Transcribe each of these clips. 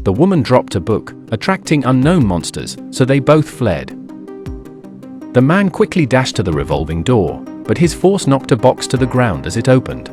The woman dropped a book, attracting unknown monsters, so they both fled. The man quickly dashed to the revolving door, but his force knocked a box to the ground as it opened.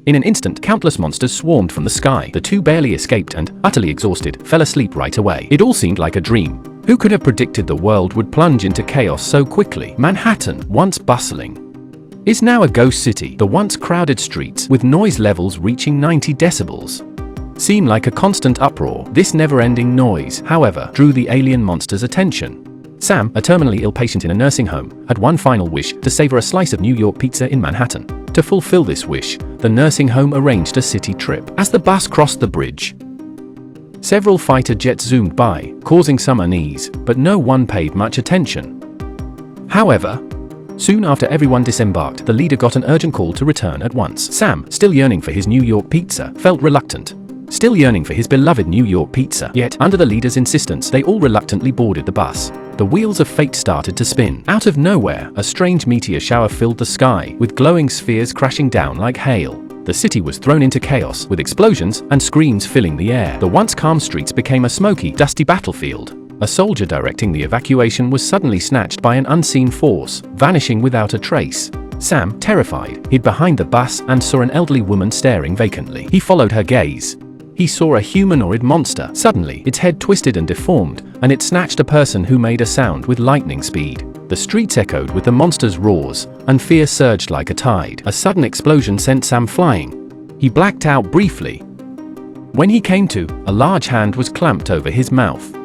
In an instant, countless monsters swarmed from the sky. The two barely escaped and, utterly exhausted, fell asleep right away. It all seemed like a dream. Who could have predicted the world would plunge into chaos so quickly? Manhattan, once bustling, is now a ghost city. The once crowded streets, with noise levels reaching 90 decibels, seem like a constant uproar. This never-ending noise, however, drew the alien monster's attention. Sam, a terminally ill patient in a nursing home, had one final wish: to savor a slice of New York pizza in Manhattan. To fulfill this wish, the nursing home arranged a city trip. As the bus crossed the bridge, several fighter jets zoomed by, causing some unease, but no one paid much attention. However, soon after everyone disembarked, the leader got an urgent call to return at once. Sam, still yearning for his New York pizza, felt reluctant. Still yearning for his beloved New York pizza. Yet, under the leader's insistence, they all reluctantly boarded the bus. The wheels of fate started to spin. Out of nowhere, a strange meteor shower filled the sky, with glowing spheres crashing down like hail. The city was thrown into chaos, with explosions and screams filling the air. The once calm streets became a smoky, dusty battlefield. A soldier directing the evacuation was suddenly snatched by an unseen force, vanishing without a trace. Sam, terrified, hid behind the bus and saw an elderly woman staring vacantly. He followed her gaze. He saw a humanoid monster. Suddenly, its head twisted and deformed, and it snatched a person who made a sound with lightning speed. The streets echoed with the monster's roars, and fear surged like a tide. A sudden explosion sent Sam flying. He blacked out briefly. When he came to, a large hand was clamped over his mouth.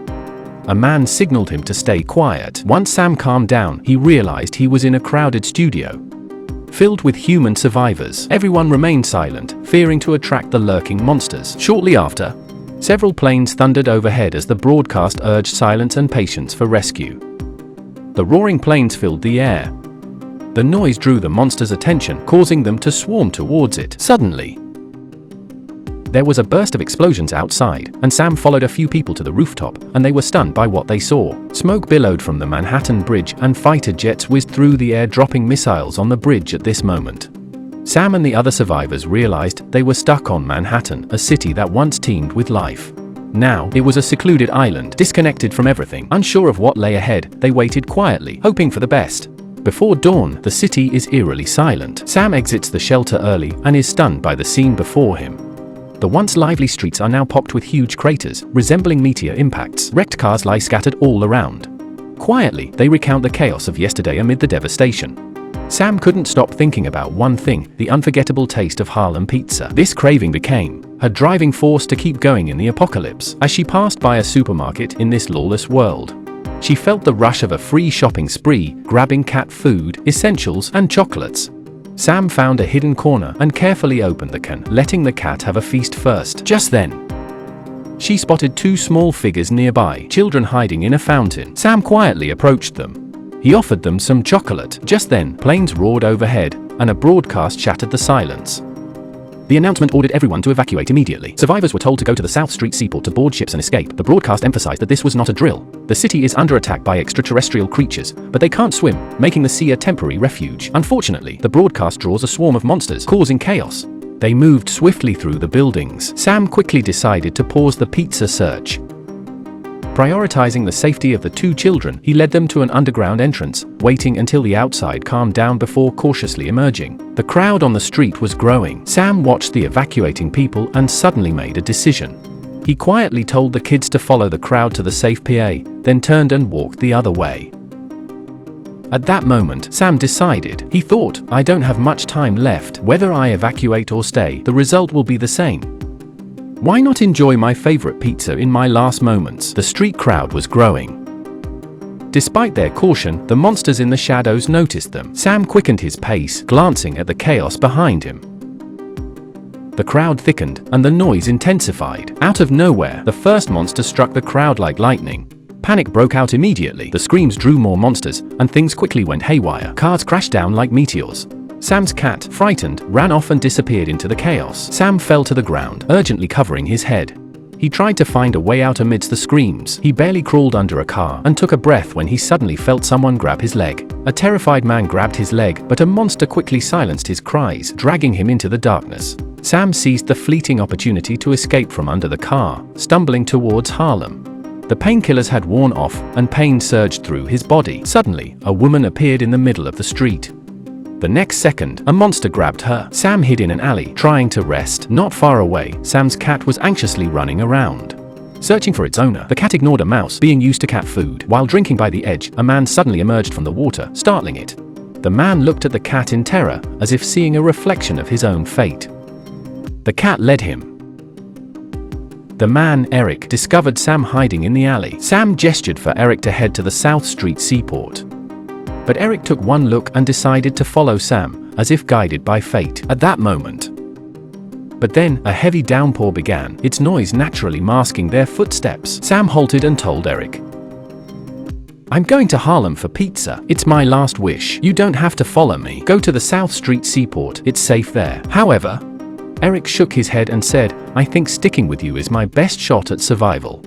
A man signaled him to stay quiet. Once Sam calmed down, he realized he was in a crowded studio, filled with human survivors. Everyone remained silent, fearing to attract the lurking monsters. Shortly after, several planes thundered overhead as the broadcast urged silence and patience for rescue. The roaring planes filled the air. The noise drew the monsters' attention, causing them to swarm towards it. Suddenly, there was a burst of explosions outside, and Sam followed a few people to the rooftop, and they were stunned by what they saw. Smoke billowed from the Manhattan Bridge, and fighter jets whizzed through the air, dropping missiles on the bridge at this moment. Sam and the other survivors realized they were stuck on Manhattan, a city that once teemed with life. Now, it was a secluded island, disconnected from everything. Unsure of what lay ahead, they waited quietly, hoping for the best. Before dawn, the city is eerily silent. Sam exits the shelter early and is stunned by the scene before him. The once lively streets are now pocked with huge craters, resembling meteor impacts. Wrecked cars lie scattered all around. Quietly, they recount the chaos of yesterday amid the devastation. Sam couldn't stop thinking about one thing: the unforgettable taste of Harlem pizza. This craving became her driving force to keep going in the apocalypse. As she passed by a supermarket in this lawless world, she felt the rush of a free shopping spree, grabbing cat food, essentials, and chocolates. Sam found a hidden corner and carefully opened the can, letting the cat have a feast first. Just then, she spotted two small figures nearby, children hiding in a fountain. Sam quietly approached them. He offered them some chocolate. Just then, planes roared overhead, and a broadcast shattered the silence. The announcement ordered everyone to evacuate immediately. Survivors were told to go to the South Street seaport to board ships and escape. The broadcast emphasized that this was not a drill. The city is under attack by extraterrestrial creatures, but they can't swim, making the sea a temporary refuge. Unfortunately, the broadcast draws a swarm of monsters, causing chaos. They moved swiftly through the buildings. Sam quickly decided to pause the pizza search. Prioritizing the safety of the two children, he led them to an underground entrance, waiting until the outside calmed down before cautiously emerging. The crowd on the street was growing. Sam watched the evacuating people and suddenly made a decision. He quietly told the kids to follow the crowd to the safe PA, then turned and walked the other way. At that moment, Sam decided. He thought, I don't have much time left. Whether I evacuate or stay, the result will be the same. Why not enjoy my favorite pizza in my last moments? The street crowd was growing. Despite their caution, the monsters in the shadows noticed them. Sam quickened his pace, glancing at the chaos behind him. The crowd thickened, and the noise intensified. Out of nowhere, the first monster struck the crowd like lightning. Panic broke out immediately. The screams drew more monsters, and things quickly went haywire. Cars crashed down like meteors. Sam's cat, frightened, ran off and disappeared into the chaos. Sam fell to the ground, urgently covering his head. He tried to find a way out amidst the screams. He barely crawled under a car and took a breath when he suddenly felt someone grab his leg. A terrified man grabbed his leg, but a monster quickly silenced his cries, dragging him into the darkness. Sam seized the fleeting opportunity to escape from under the car, stumbling towards Harlem. The painkillers had worn off, and pain surged through his body. Suddenly, a woman appeared in the middle of the street. The next second, a monster grabbed her. Sam hid in an alley, trying to rest. Not far away, Sam's cat was anxiously running around, searching for its owner. The cat ignored a mouse being used to cat food. While drinking by the edge, a man suddenly emerged from the water, startling it. The man looked at the cat in terror, as if seeing a reflection of his own fate. The cat led him. The man, Eric, discovered Sam hiding in the alley. Sam gestured for Eric to head to the South Street Seaport. But Eric took one look and decided to follow Sam, as if guided by fate. At that moment. But then, a heavy downpour began, its noise naturally masking their footsteps. Sam halted and told Eric, "I'm going to Harlem for pizza. It's my last wish. You don't have to follow me. Go to the South Street Seaport. It's safe there." However, Eric shook his head and said, "I think sticking with you is my best shot at survival."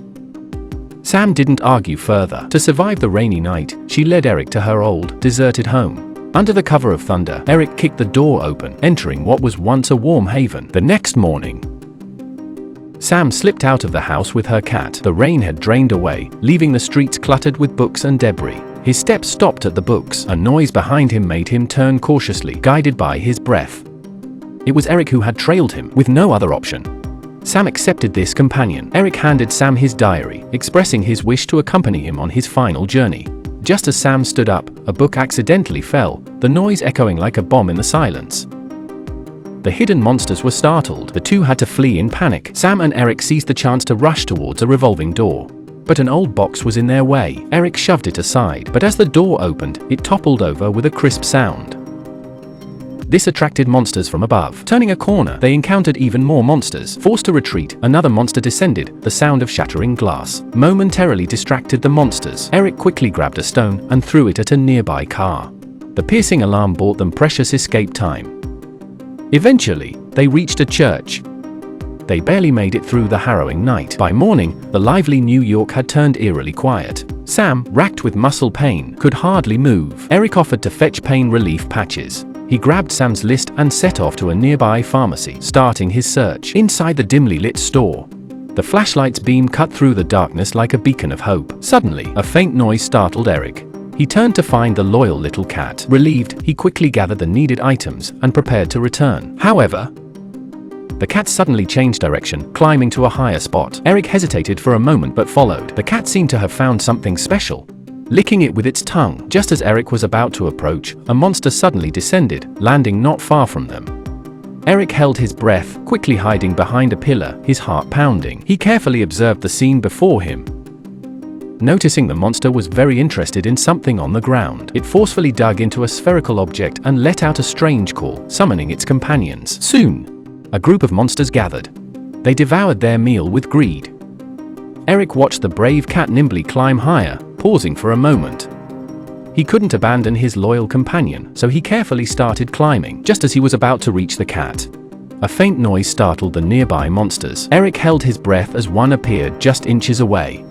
Sam didn't argue further. To survive the rainy night, she led Eric to her old, deserted home. Under the cover of thunder, Eric kicked the door open, entering what was once a warm haven. The next morning, Sam slipped out of the house with her cat. The rain had drained away, leaving the streets cluttered with books and debris. His steps stopped at the books. A noise behind him made him turn cautiously, guided by his breath. It was Eric who had trailed him, with no other option. Sam accepted this companion. Eric handed Sam his diary, expressing his wish to accompany him on his final journey. Just as Sam stood up, a book accidentally fell, the noise echoing like a bomb in the silence. The hidden monsters were startled. The two had to flee in panic. Sam and Eric seized the chance to rush towards a revolving door. But an old box was in their way. Eric shoved it aside, but as the door opened, it toppled over with a crisp sound. This attracted monsters from above. Turning a corner, they encountered even more monsters. Forced to retreat, another monster descended. The sound of shattering glass momentarily distracted the monsters. Eric quickly grabbed a stone and threw it at a nearby car. The piercing alarm bought them precious escape time. Eventually, they reached a church. They barely made it through the harrowing night. By morning, the lively New York had turned eerily quiet. Sam, racked with muscle pain, could hardly move. Eric offered to fetch pain relief patches. He grabbed Sam's list and set off to a nearby pharmacy, starting his search. Inside the dimly lit store, the flashlight's beam cut through the darkness like a beacon of hope. Suddenly, a faint noise startled Eric. He turned to find the loyal little cat. Relieved, he quickly gathered the needed items and prepared to return. However, the cat suddenly changed direction, climbing to a higher spot. Eric hesitated for a moment but followed. The cat seemed to have found something special, licking it with its tongue. Just as Eric was about to approach, a monster suddenly descended, landing not far from them. Eric held his breath, quickly hiding behind a pillar, his heart pounding. He carefully observed the scene before him. Noticing the monster was very interested in something on the ground, it forcefully dug into a spherical object and let out a strange call, summoning its companions. Soon, a group of monsters gathered. They devoured their meal with greed. Eric watched the brave cat nimbly climb higher, pausing for a moment. He couldn't abandon his loyal companion, so he carefully started climbing. Just as he was about to reach the cat, a faint noise startled the nearby monsters. Eric held his breath as one appeared just inches away.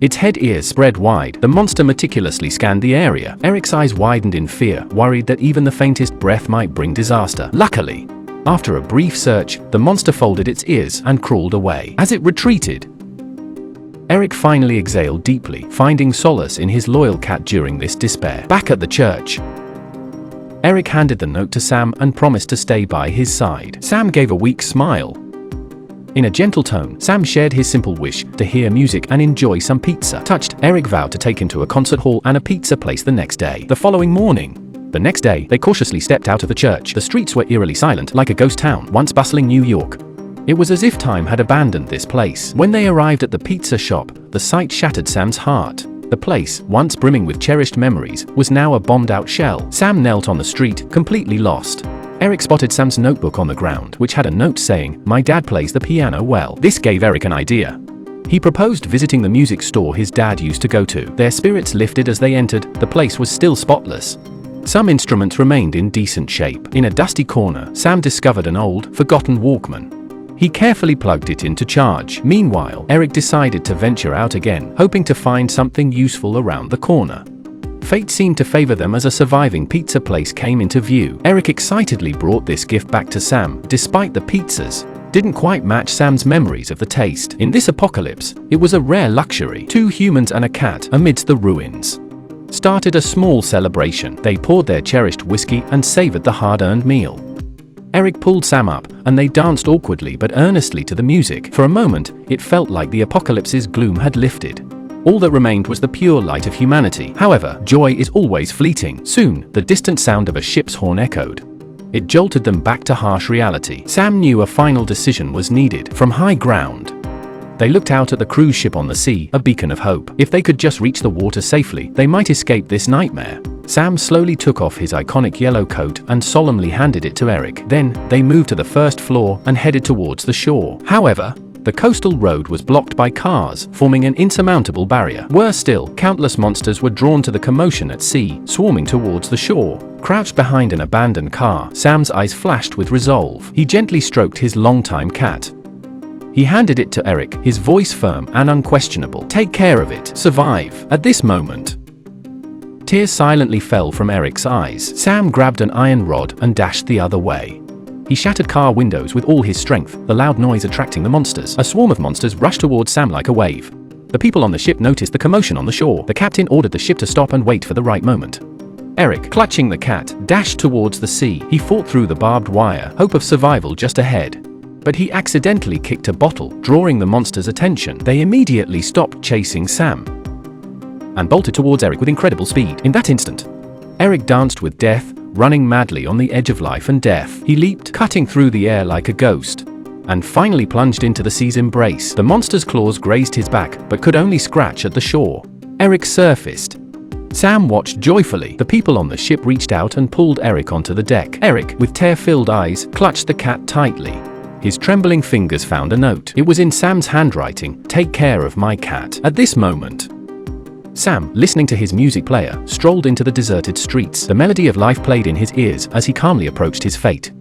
Its head ears spread wide. The monster meticulously scanned the area. Eric's eyes widened in fear, worried that even the faintest breath might bring disaster. Luckily, after a brief search, the monster folded its ears and crawled away. As it retreated, Eric finally exhaled deeply, finding solace in his loyal cat during this despair. Back at the church, Eric handed the note to Sam and promised to stay by his side. Sam gave a weak smile. In a gentle tone, Sam shared his simple wish to hear music and enjoy some pizza. Touched, Eric vowed to take him to a concert hall and a pizza place the next day. The following morning, they cautiously stepped out of the church. The streets were eerily silent, like a ghost town, once bustling New York. It was as if time had abandoned this place. When they arrived at the pizza shop, the sight shattered Sam's heart. The place, once brimming with cherished memories, was now a bombed-out shell. Sam knelt on the street, completely lost. Eric spotted Sam's notebook on the ground, which had a note saying, "My dad plays the piano well." This gave Eric an idea. He proposed visiting the music store his dad used to go to. Their spirits lifted as they entered. The place was still spotless. Some instruments remained in decent shape. In a dusty corner, Sam discovered an old, forgotten Walkman. He carefully plugged it in to charge. Meanwhile, Eric decided to venture out again, hoping to find something useful around the corner. Fate seemed to favor them as a surviving pizza place came into view. Eric excitedly brought this gift back to Sam, despite the pizzas didn't quite match Sam's memories of the taste. In this apocalypse, it was a rare luxury. 2 humans and a cat, amidst the ruins, started a small celebration. They poured their cherished whiskey and savored the hard-earned meal. Eric pulled Sam up, and they danced awkwardly but earnestly to the music. For a moment, it felt like the apocalypse's gloom had lifted. All that remained was the pure light of humanity. However, joy is always fleeting. Soon, the distant sound of a ship's horn echoed. It jolted them back to harsh reality. Sam knew a final decision was needed. From high ground, they looked out at the cruise ship on the sea, a beacon of hope. If they could just reach the water safely, they might escape this nightmare. Sam slowly took off his iconic yellow coat and solemnly handed it to Eric. Then, they moved to the first floor and headed towards the shore. However, the coastal road was blocked by cars, forming an insurmountable barrier. Worse still, countless monsters were drawn to the commotion at sea, swarming towards the shore. Crouched behind an abandoned car, Sam's eyes flashed with resolve. He gently stroked his longtime cat. He handed it to Eric, his voice firm and unquestionable. "Take care of it. Survive." At this moment, tears silently fell from Eric's eyes. Sam grabbed an iron rod and dashed the other way. He shattered car windows with all his strength, the loud noise attracting the monsters. A swarm of monsters rushed towards Sam like a wave. The people on the ship noticed the commotion on the shore. The captain ordered the ship to stop and wait for the right moment. Eric, clutching the cat, dashed towards the sea. He fought through the barbed wire, hope of survival just ahead. But he accidentally kicked a bottle, drawing the monsters' attention. They immediately stopped chasing Sam and bolted towards Eric with incredible speed. In that instant, Eric danced with death, running madly on the edge of life and death. He leaped, cutting through the air like a ghost, and finally plunged into the sea's embrace. The monster's claws grazed his back, but could only scratch at the shore. Eric surfaced. Sam watched joyfully. The people on the ship reached out and pulled Eric onto the deck. Eric, with tear-filled eyes, clutched the cat tightly. His trembling fingers found a note. It was in Sam's handwriting, "Take care of my cat." At this moment, Sam, listening to his music player, strolled into the deserted streets. The melody of life played in his ears as he calmly approached his fate.